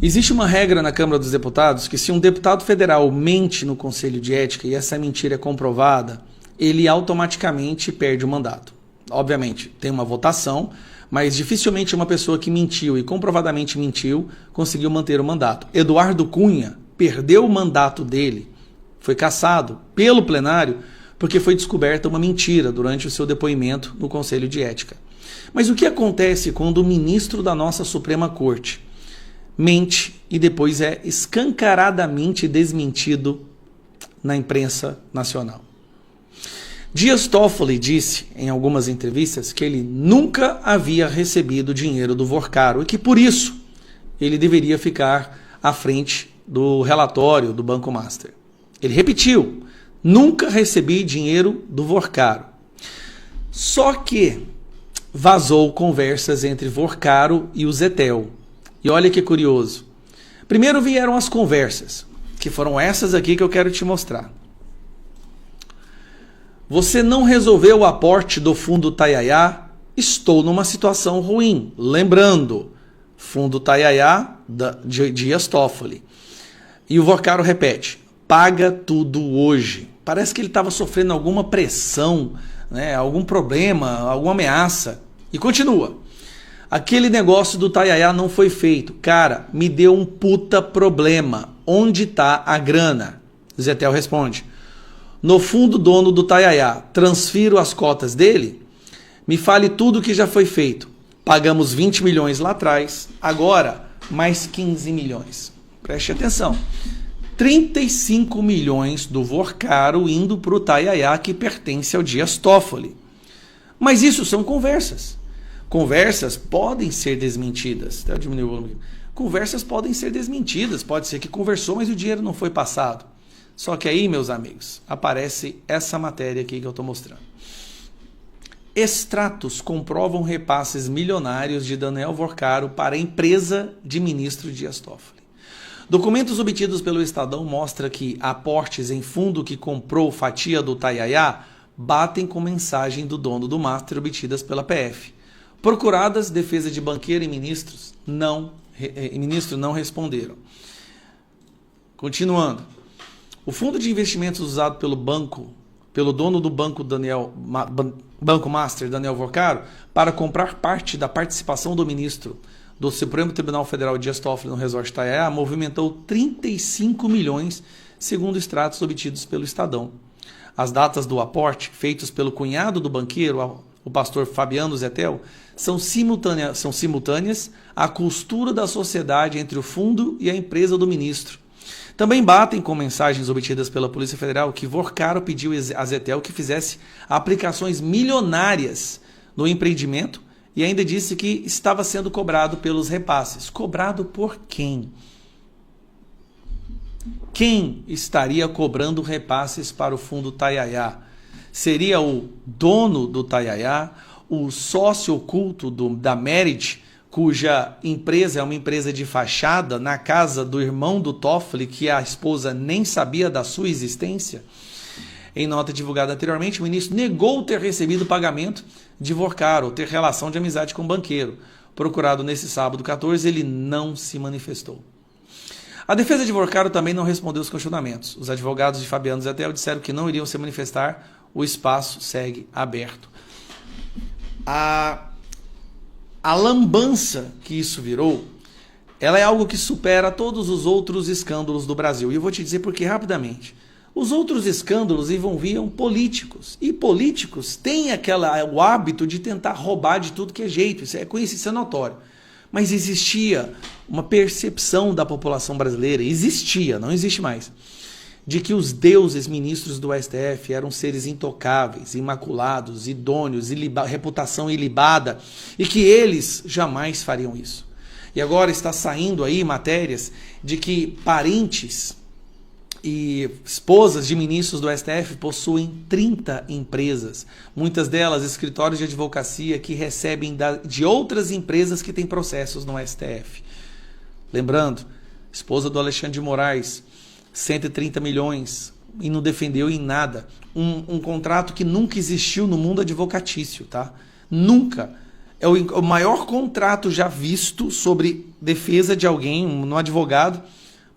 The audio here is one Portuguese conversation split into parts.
Existe uma regra na Câmara dos Deputados que se um deputado federal mente no Conselho de Ética e essa mentira é comprovada, ele automaticamente perde o mandato. Obviamente, tem uma votação, mas dificilmente uma pessoa que mentiu e comprovadamente mentiu conseguiu manter o mandato. Eduardo Cunha perdeu o mandato dele, foi cassado pelo plenário porque foi descoberta uma mentira durante o seu depoimento no Conselho de Ética. Mas o que acontece quando o ministro da nossa Suprema Corte mente e depois é escancaradamente desmentido na imprensa nacional? Dias Toffoli disse em algumas entrevistas que ele nunca havia recebido dinheiro do Vorcaro e que por isso ele deveria ficar à frente do relatório do Banco Master. Ele repetiu: nunca recebi dinheiro do Vorcaro. Só que vazou conversas entre Vorcaro e o Zettel. E olha que curioso. Primeiro vieram as conversas, que foram essas aqui que eu quero te mostrar. Você não resolveu o aporte do fundo Tayaya? Estou numa situação ruim. Lembrando, fundo Tayaya de Dias Toffoli. E o Vorcaro repete: paga tudo hoje. Parece que ele estava sofrendo alguma pressão, né, algum problema, alguma ameaça. E continua: aquele negócio do Tayaya não foi feito. Cara, me deu um puta problema. Onde está a grana? Zettel responde: no fundo dono do Tayaya, transfiro as cotas dele? Me fale tudo o que já foi feito. Pagamos 20 milhões lá atrás, agora mais 15 milhões. Preste atenção. 35 milhões do Vorcaro indo para o Tayaya, que pertence ao Dias Toffoli. Mas isso são conversas. Conversas podem ser desmentidas. Até diminuir o volume. Conversas podem ser desmentidas. Pode ser que conversou, mas o dinheiro não foi passado. Só que aí, meus amigos, aparece essa matéria aqui que eu estou mostrando. Extratos comprovam repasses milionários de Daniel Vorcaro para a empresa de ministro Dias Toffoli. Documentos obtidos pelo Estadão mostram que aportes em fundo que comprou fatia do Tayaya batem com mensagem do dono do Master obtidas pela PF. Procuradas, defesa de banqueiro e ministro não responderam. Continuando. O fundo de investimentos usado pelo dono do Banco Master, Daniel Vorcaro, para comprar parte da participação do ministro do Supremo Tribunal Federal Dias Toffoli no resort Tayaya, movimentou 35 milhões, segundo extratos obtidos pelo Estadão. As datas do aporte, feitos pelo cunhado do banqueiro, o pastor Fabiano Zettel, são simultâneas à costura da sociedade entre o fundo e a empresa do ministro. Também batem com mensagens obtidas pela Polícia Federal que Vorcaro pediu a Zettel que fizesse aplicações milionárias no empreendimento e ainda disse que estava sendo cobrado pelos repasses. Cobrado por quem? Quem estaria cobrando repasses para o fundo Tayaya? Seria o dono do Tayaya, o sócio oculto da Merit, cuja empresa é uma empresa de fachada na casa do irmão do Toffoli, que a esposa nem sabia da sua existência? Em nota divulgada anteriormente, o ministro negou ter recebido pagamento de Vorcaro, ter relação de amizade com o banqueiro. Procurado nesse sábado 14, ele não se manifestou. A defesa de Vorcaro também não respondeu os questionamentos. Os advogados de Fabiano Zettel disseram que não iriam se manifestar. O espaço segue aberto. A lambança que isso virou, ela é algo que supera todos os outros escândalos do Brasil. E eu vou te dizer por que rapidamente. Os outros escândalos envolviam políticos. E políticos têm o hábito de tentar roubar de tudo que é jeito. Isso é conhecido, isso é notório. Mas existia uma percepção da população brasileira, não existe mais, de que os deuses ministros do STF eram seres intocáveis, imaculados, idôneos, reputação ilibada, e que eles jamais fariam isso. E agora está saindo aí matérias de que parentes e esposas de ministros do STF possuem 30 empresas, muitas delas escritórios de advocacia que recebem de outras empresas que têm processos no STF. Lembrando, esposa do Alexandre de Moraes, 130 milhões e não defendeu em nada. Um contrato que nunca existiu no mundo advocatício, tá? Nunca. É o maior contrato já visto sobre defesa de alguém, um advogado,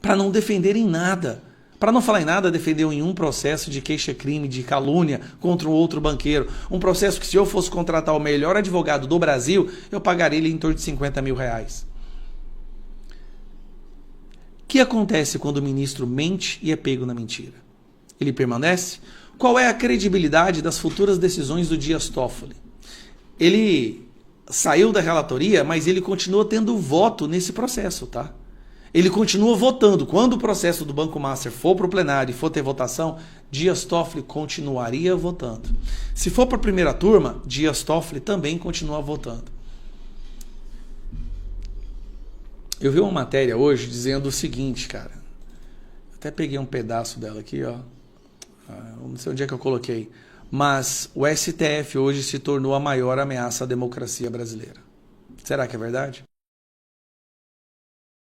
para não defender em nada. Para não falar em nada, defendeu em um processo de queixa-crime, de calúnia contra um outro banqueiro. Um processo que, se eu fosse contratar o melhor advogado do Brasil, eu pagaria ele em torno de 50 mil reais. O que acontece quando o ministro mente e é pego na mentira? Ele permanece? Qual é a credibilidade das futuras decisões do Dias Toffoli? Ele saiu da relatoria, mas ele continua tendo voto nesse processo, tá? Ele continua votando. Quando o processo do Banco Master for para o plenário e for ter votação, Dias Toffoli continuaria votando. Se for para a primeira turma, Dias Toffoli também continua votando. Eu vi uma matéria hoje dizendo o seguinte, cara. Até peguei um pedaço dela aqui, ó. Não sei onde é que eu coloquei. Mas o STF hoje se tornou a maior ameaça à democracia brasileira. Será que é verdade?